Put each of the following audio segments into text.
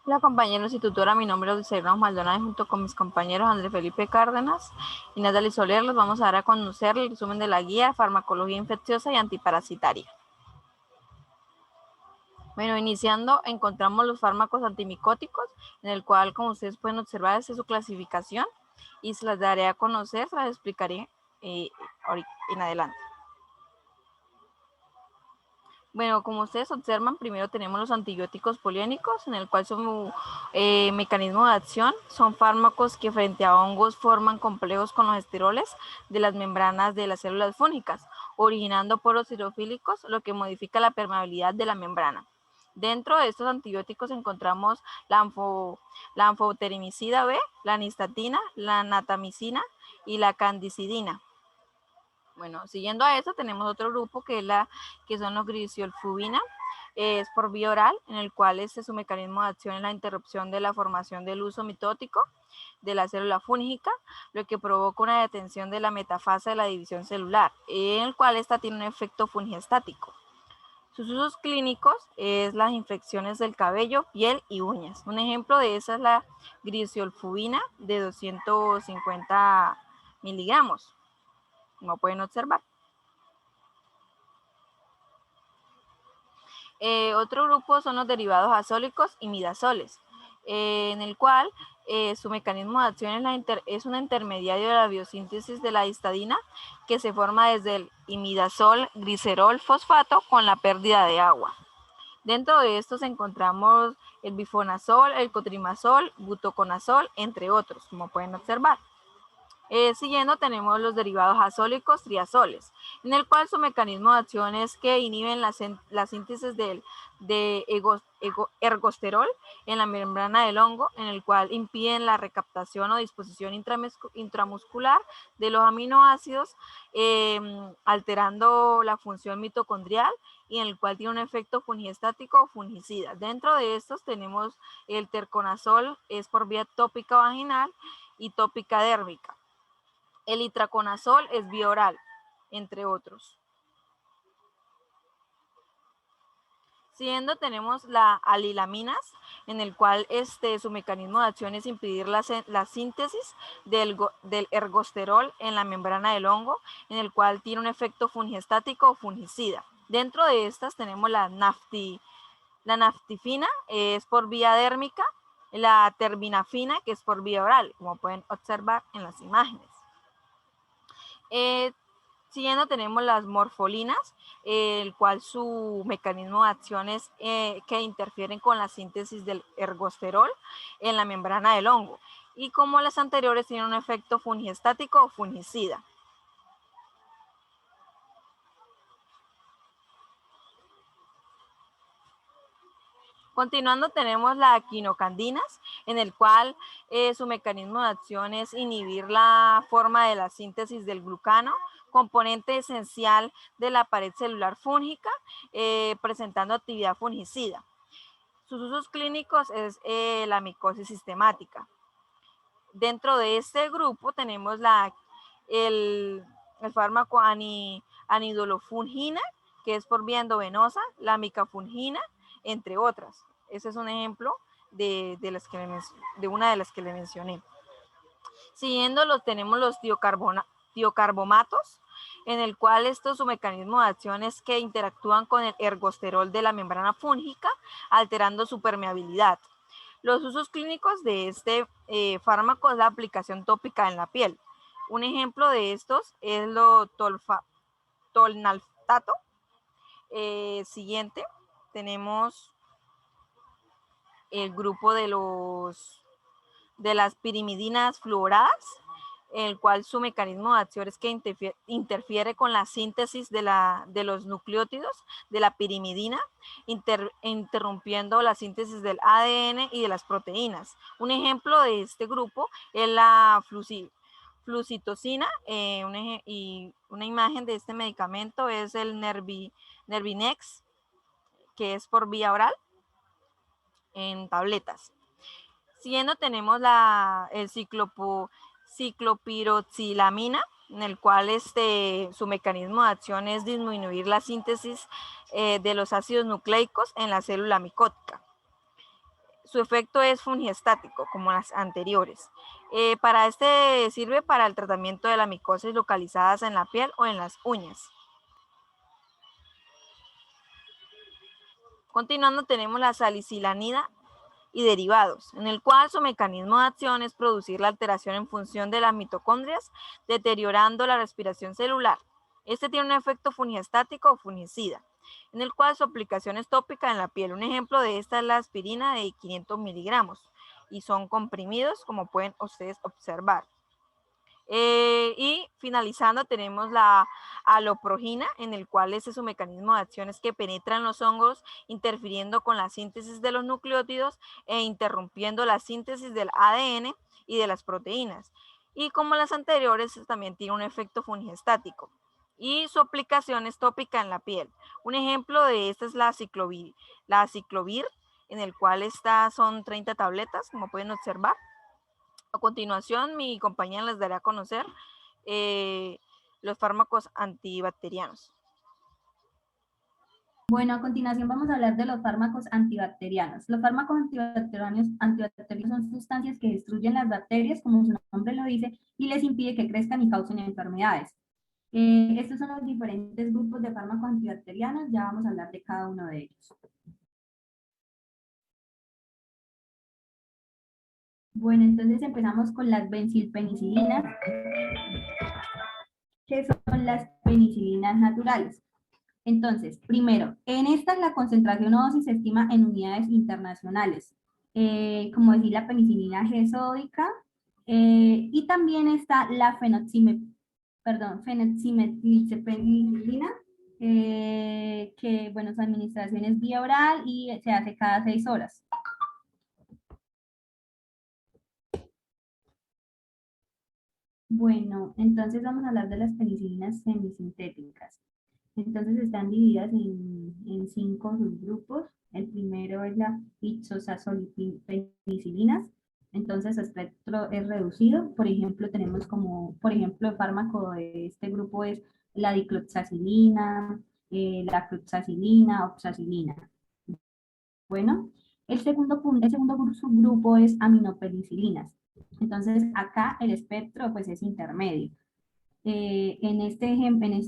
Hola compañeros y tutora, mi nombre es Odisea Ramos Maldonado y junto con mis compañeros Andrés Felipe Cárdenas y Natalie Soler les vamos a dar a conocer el resumen de la guía Farmacología Infecciosa y Antiparasitaria. Bueno, iniciando encontramos los fármacos antimicóticos, en el cual como ustedes pueden observar esta es su clasificación y se las daré a conocer, se las explicaré en adelante. Bueno, como ustedes observan, primero tenemos los antibióticos poliénicos, en el cual su mecanismo de acción son fármacos que frente a hongos forman complejos con los esteroles de las membranas de las células fúngicas, originando poros hidrofílicos, lo que modifica la permeabilidad de la membrana. Dentro de estos antibióticos encontramos la anfoterimicina B, la nistatina, la natamicina y la candicidina. Bueno, siguiendo a eso tenemos otro grupo que son los grisiolfubina, es por vía oral, en el cual su mecanismo de acción es la interrupción de la formación del uso mitótico de la célula fúngica, lo que provoca una detención de la metafase de la división celular, en el cual esta tiene un efecto fungiestático. Sus usos clínicos es las infecciones del cabello, piel y uñas. Un ejemplo de esa es la grisiolfubina de 250 miligramos, como pueden observar. Otro grupo son los derivados azólicos y midazoles, en el cual su mecanismo de acción es un intermediario de la biosíntesis de la histidina que se forma desde el imidazol, glicerol, fosfato con la pérdida de agua. Dentro de estos encontramos el bifonazol, el cotrimazol, butoconazol, entre otros, como pueden observar. Siguiendo tenemos los derivados azólicos triazoles, en el cual su mecanismo de acción es que inhiben la síntesis de ergosterol en la membrana del hongo, en el cual impiden la recaptación o disposición intramuscular de los aminoácidos, alterando la función mitocondrial y en el cual tiene un efecto fungiestático o fungicida. Dentro de estos tenemos el terconazol, es por vía tópica vaginal y tópica dérmica. El itraconazol es vía oral, entre otros. Siguiendo tenemos la alilaminas, en el cual su mecanismo de acción es impedir la síntesis del ergosterol en la membrana del hongo, en el cual tiene un efecto fungiestático o fungicida. Dentro de estas tenemos la naftifina, es por vía dérmica, la terbinafina, que es por vía oral, como pueden observar en las imágenes. Siguiendo tenemos las morfolinas, el cual su mecanismo de acción es que interfieren con la síntesis del ergosterol en la membrana del hongo. Y como las anteriores tienen un efecto fungiestático o fungicida. Continuando tenemos la quinocandinas, en el cual su mecanismo de acción es inhibir la forma de la síntesis del glucano, componente esencial de la pared celular fúngica, presentando actividad fungicida. Sus usos clínicos es la micosis sistemática. Dentro de este grupo tenemos el fármaco anidolofungina, que es por vía endovenosa, la micafungina, entre otras. Ese es un ejemplo de una de las que le mencioné. Siguiendo tenemos los tiocarbomatos, en el cual su mecanismo de acción es que interactúan con el ergosterol de la membrana fúngica, alterando su permeabilidad. Los usos clínicos de este fármaco es la aplicación tópica en la piel. Un ejemplo de estos es lo tolnalftato. Siguiente, tenemos el grupo de las pirimidinas fluoradas, el cual su mecanismo de acción es que interfiere con la síntesis de los nucleótidos de la pirimidina, interrumpiendo la síntesis del ADN y de las proteínas. Un ejemplo de este grupo es la flucitocina, y una imagen de este medicamento es el Nervinex, que es por vía oral en tabletas. Siguiendo tenemos el ciclopiroxilamina, en el cual su mecanismo de acción es disminuir la síntesis de los ácidos nucleicos en la célula micótica. su efecto es fungiestático, como las anteriores. Para este sirve para el tratamiento de la micosis localizadas en la piel o en las uñas. Continuando tenemos la salicilanida y derivados, en el cual su mecanismo de acción es producir la alteración en función de las mitocondrias, deteriorando la respiración celular. Este tiene un efecto fungiestático o fungicida, en el cual su aplicación es tópica en la piel. Un ejemplo de esta es la aspirina de 500 miligramos y son comprimidos, como pueden ustedes observar. Y finalizando tenemos la aloprogina, en el cual ese su mecanismo de acción es que penetra en los hongos, interfiriendo con la síntesis de los nucleótidos e interrumpiendo la síntesis del ADN y de las proteínas. Y como las anteriores, también tiene un efecto fungiestático. Y su aplicación es tópica en la piel. Un ejemplo de esta es la ciclovir, en el cual estas son 30 tabletas, como pueden observar. A continuación, mi compañera les dará a conocer los fármacos antibacterianos. Bueno, a continuación vamos a hablar de los fármacos antibacterianos. Los fármacos antibacterianos son sustancias que destruyen las bacterias, como su nombre lo dice, y les impide que crezcan y causen enfermedades. Estos son los diferentes grupos de fármacos antibacterianos, ya vamos a hablar de cada uno de ellos. Bueno, entonces empezamos con las benzilpenicilinas, que son las penicilinas naturales. Entonces, primero, en estas la concentración o dosis se estima en unidades internacionales, como decir la penicilina G-sódica, y también está la fenoximetilpenicilina, que, bueno, su administración es vía oral y se hace cada 6 horas. Bueno, entonces vamos a hablar de las penicilinas semisintéticas. Entonces están divididas en 5 subgrupos. El primero es la ipsosazolipenicilinas. Entonces el espectro es reducido. Por ejemplo, tenemos como, el fármaco de este grupo es la dicloxacilina, la cloxacilina, oxacilina. Bueno, el segundo subgrupo es aminopenicilinas. Entonces acá el espectro pues es intermedio. En este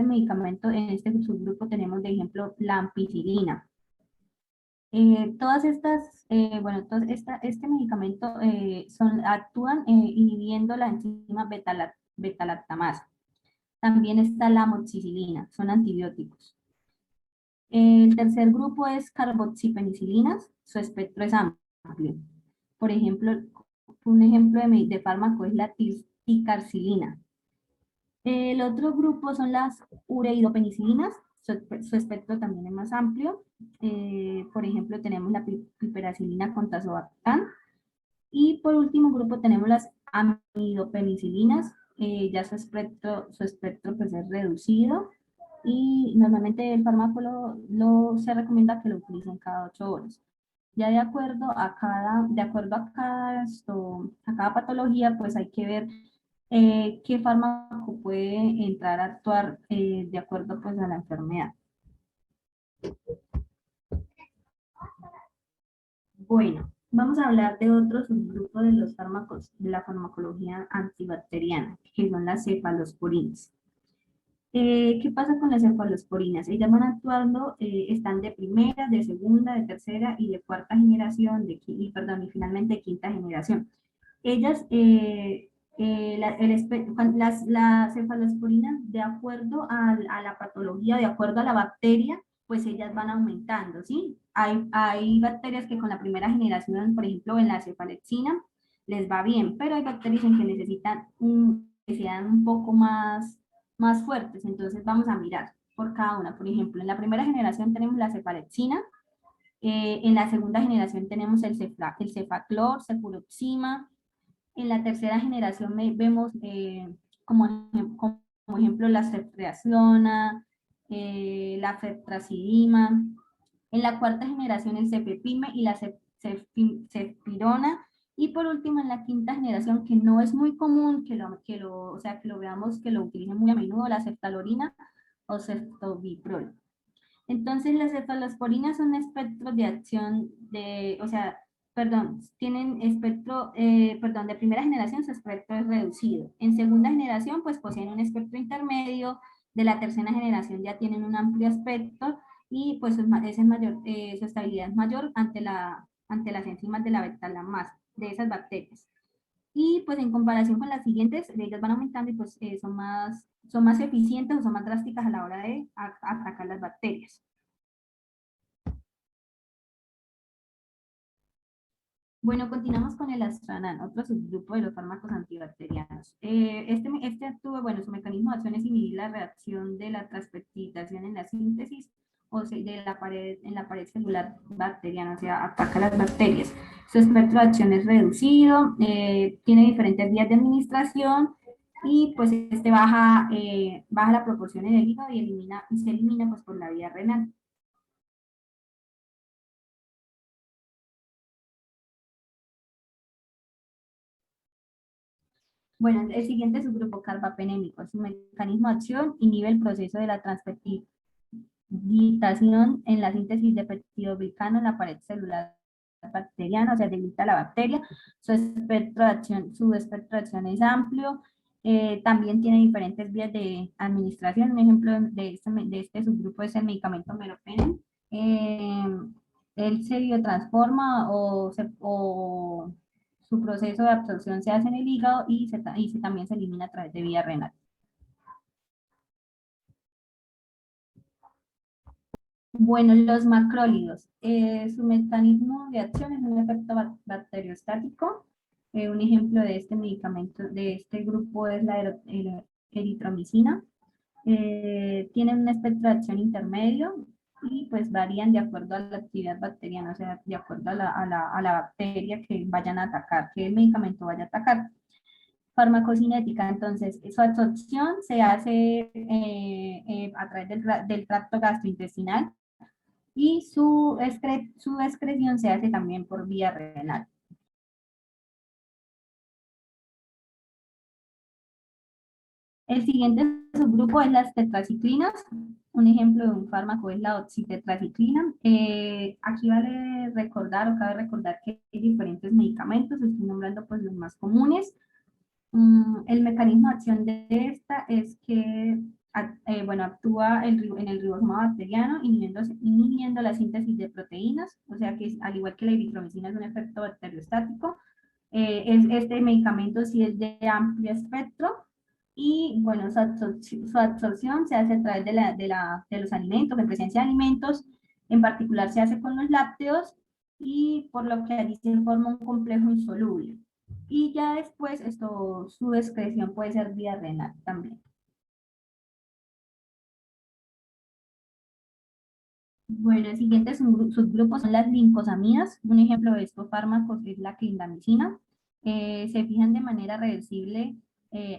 medicamento, en este subgrupo tenemos de ejemplo la ampicilina. Todas estas, este medicamento actúan inhibiendo la enzima beta-lactamasa. También está la amoxicilina, son antibióticos. El tercer grupo es carboxipenicilinas, su espectro es amplio. Por ejemplo, un ejemplo de fármaco es la ticarcilina. El otro grupo son las ureidopenicilinas, su espectro también es más amplio. Por ejemplo, tenemos la piperacilina con tazobactam. Y por último grupo tenemos las amidopenicilinas, ya su espectro pues es reducido y normalmente el fármaco se recomienda que lo utilicen cada 8 horas. Ya de acuerdo a cada patología, pues hay que ver qué fármaco puede entrar a actuar de acuerdo pues a la enfermedad. Bueno, vamos a hablar de otro subgrupo de los fármacos de la farmacología antibacteriana, que son las cefalosporinas. ¿Qué pasa con las cefalosporinas? Ellas van actuando, están de primera, de segunda, de tercera y de cuarta generación, y finalmente de quinta generación. Ellas, las cefalosporinas, de acuerdo a la patología, de acuerdo a la bacteria, pues ellas van aumentando, ¿sí? Hay bacterias que con la primera generación, por ejemplo, en la cefalexina, les va bien, pero hay bacterias en que necesitan que sean un poco más fuertes. Entonces vamos a mirar por cada una. Por ejemplo, en la primera generación tenemos la cefalexina, en la segunda generación tenemos el cefaclor, cefuroxima. En la tercera generación vemos como ejemplo la ceftriaxona, la ceftazidima. En la cuarta generación el cefepime y la cefpirona. Y por último, en la quinta generación, que no es muy común que lo veamos, que lo utilicen muy a menudo, la ceftalorina o ceftobiprol. Entonces, las cefalosporinas son espectros de acción perdón, tienen espectro, perdón, de primera generación su espectro es reducido. En segunda generación, pues poseen un espectro intermedio. De la tercera generación ya tienen un amplio espectro y pues ese es mayor, su estabilidad es mayor ante las enzimas de la betalamasa, de esas bacterias. Y pues en comparación con las siguientes, ellas van aumentando y pues son más eficientes o son más drásticas a la hora de atacar las bacterias. Bueno, continuamos con el astranan, otro subgrupo de los fármacos antibacterianos. Este actúa, bueno, su mecanismo de acción es inhibir la reacción de la transpeptidación en la síntesis o sea, en la pared celular bacteriana, o sea, ataca las bacterias. Su espectro de acción es reducido, tiene diferentes vías de administración y pues baja la proporción en el hígado y se elimina pues por la vía renal. Bueno, el siguiente subgrupo carbapenémico, su mecanismo de acción inhibe el proceso de la transpeptidación en la síntesis de peptidoglicano en la pared celular bacteriana, o sea, debilita la bacteria. Su espectro de acción es amplio, también tiene diferentes vías de administración. Un ejemplo de este subgrupo es el medicamento meropenem. Él se biotransforma o su proceso de absorción se hace en el hígado y también se elimina a través de vía renal. Bueno, los macrólidos. Su mecanismo de acción es un efecto bacteriostático. Un ejemplo de este medicamento, de este grupo es la eritromicina. Tienen un espectro de acción intermedio y pues varían de acuerdo a la actividad bacteriana, o sea, de acuerdo a la bacteria que vayan a atacar, que el medicamento vaya a atacar. Farmacocinética, entonces, su absorción se hace a través del tracto gastrointestinal y su excreción se hace también por vía renal. El siguiente subgrupo es las tetraciclinas. Un ejemplo de un fármaco es la oxitetraciclina. Aquí vale recordar o cabe recordar que hay diferentes medicamentos, estoy nombrando pues los más comunes. El mecanismo de acción de esta es que bueno, actúa en el ribosoma bacteriano inhibiendo la síntesis de proteínas, o sea que al igual que la eritromicina es un efecto bacteriostático, este medicamento sí es de amplio espectro y bueno, su absorción se hace a través de los alimentos, en presencia de alimentos, en particular se hace con los lácteos y por lo que allí se forma un complejo insoluble. Y ya después su excreción puede ser vía renal también. Bueno, el siguiente subgrupo son las lincosamidas. Un ejemplo de estos fármacos es la clindamicina. Se fijan de manera reversible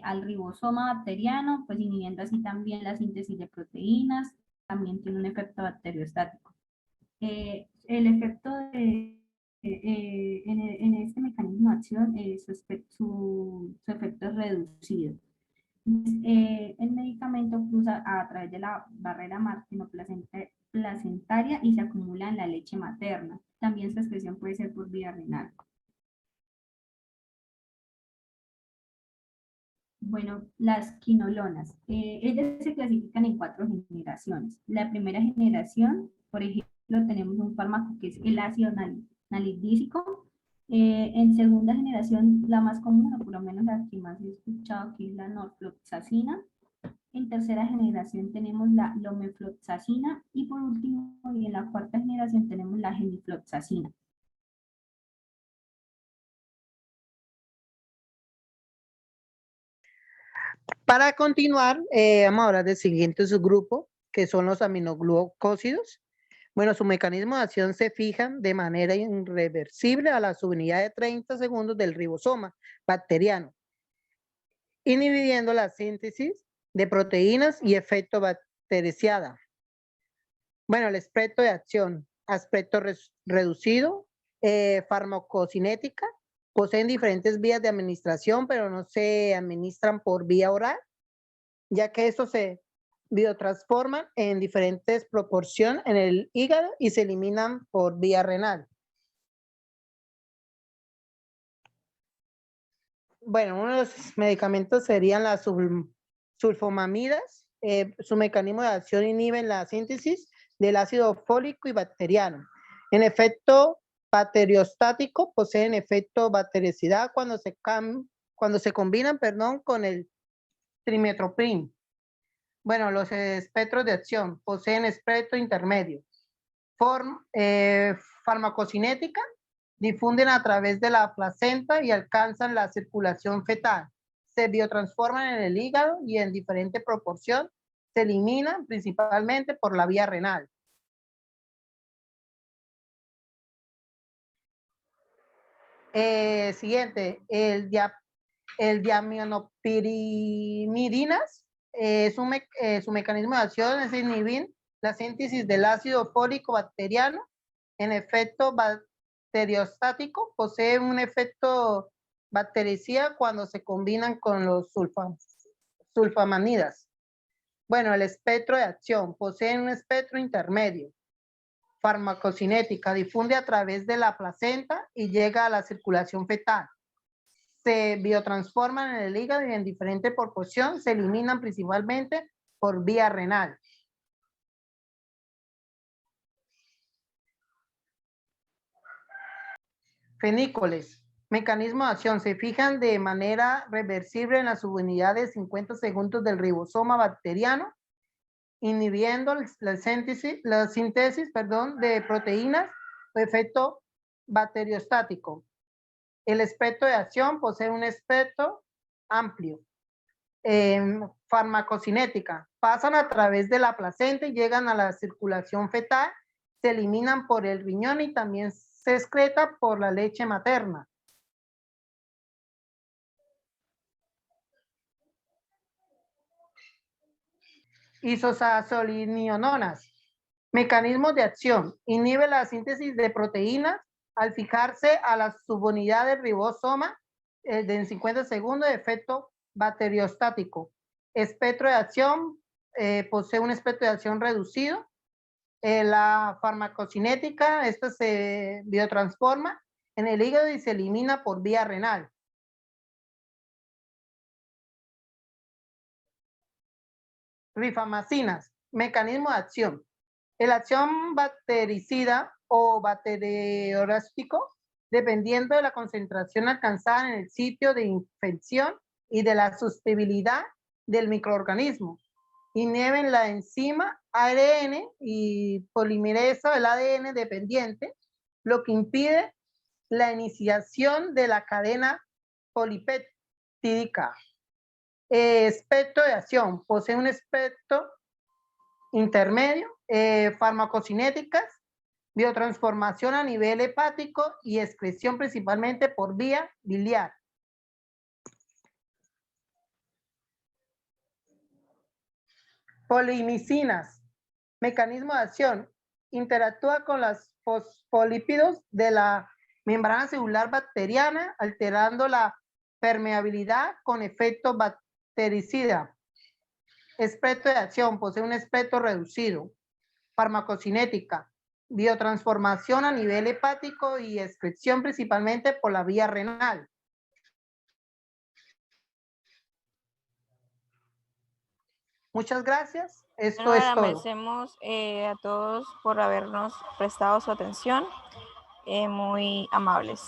al ribosoma bacteriano, pues inhibiendo así también la síntesis de proteínas. También tiene un efecto bacteriostático. El efecto en este mecanismo de acción, su efecto es reducido. El medicamento cruza a través de la barrera placentaria y se acumula en la leche materna. También su excreción puede ser por vía renal. Bueno, las quinolonas. Ellas se clasifican en 4 generaciones. La primera generación, por ejemplo, tenemos un fármaco que es el ácido nalidícico. En segunda generación, la más común, o por lo menos la que más he escuchado, que es la norfloxacina. En tercera generación tenemos la lomefloxacina y por último, y en la cuarta generación tenemos la gemifloxacina. Para continuar, vamos a hablar del siguiente subgrupo, que son los aminoglucósidos. Bueno, su mecanismo de acción se fijan de manera irreversible a la subunidad de 30 segundos del ribosoma bacteriano, inhibiendo la síntesis de proteínas y efecto bactericiada. Bueno, el espectro de acción, aspecto reducido, farmacocinética, poseen diferentes vías de administración, pero no se administran por vía oral, ya que estos se biotransforman en diferentes proporciones en el hígado y se eliminan por vía renal. Bueno, uno de los medicamentos serían las sulfamamidas. Su mecanismo de acción inhibe la síntesis del ácido fólico y bacteriano. En efecto bacteriostático, poseen efecto bactericidad cuando se combinan, con el trimethoprim. Bueno, los espectros de acción poseen espectro intermedio. Farmacocinética, difunden a través de la placenta y alcanzan la circulación fetal. Se biotransforman en el hígado y en diferente proporción se eliminan principalmente por la vía renal. Siguiente, el diaminopirimidinas, su mecanismo de acción es inhibir la síntesis del ácido fólico bacteriano. En efecto bacteriostático, posee un efecto bactericida cuando se combinan con los sulfamamidas. Bueno, el espectro de acción posee un espectro intermedio. Farmacocinética, difunde a través de la placenta y llega a la circulación fetal. Se biotransforman en el hígado y en diferente proporción se eliminan principalmente por vía renal. Fenícoles, mecanismo de acción, se fijan de manera reversible en la subunidad de 50 segundos del ribosoma bacteriano, inhibiendo la síntesis de proteínas o efecto bacteriostático. El espectro de acción posee un espectro amplio. Farmacocinética, pasan a través de la placenta y llegan a la circulación fetal, se eliminan por el riñón y también se excreta por la leche materna. Isosazoliniononas, mecanismos de acción, inhibe la síntesis de proteínas al fijarse a la subunidad del ribosoma de 50 segundos de efecto bacteriostático. Espectro de acción, posee un espectro de acción reducido. La farmacocinética, esta se biotransforma en el hígado y se elimina por vía renal. Rifamacinas, mecanismo de acción. La acción bactericida o bacteriorástico, dependiendo de la concentración alcanzada en el sitio de infección y de la susceptibilidad del microorganismo. Inhiben la enzima ARN y polimerasa del ADN dependiente, lo que impide la iniciación de la cadena polipeptídica. Espectro de acción, posee un espectro intermedio, farmacocinéticas, biotransformación a nivel hepático y excreción principalmente por vía biliar. Polimicinas, mecanismo de acción, interactúa con los fosfolípidos de la membrana celular bacteriana, alterando la permeabilidad con efecto bactericida. Espectro de acción, posee un espectro reducido. Farmacocinética, biotransformación a nivel hepático y excreción principalmente por la vía renal. Muchas gracias. Esto Bueno, es todo. agradecemos a todos por habernos prestado su atención. Muy amables.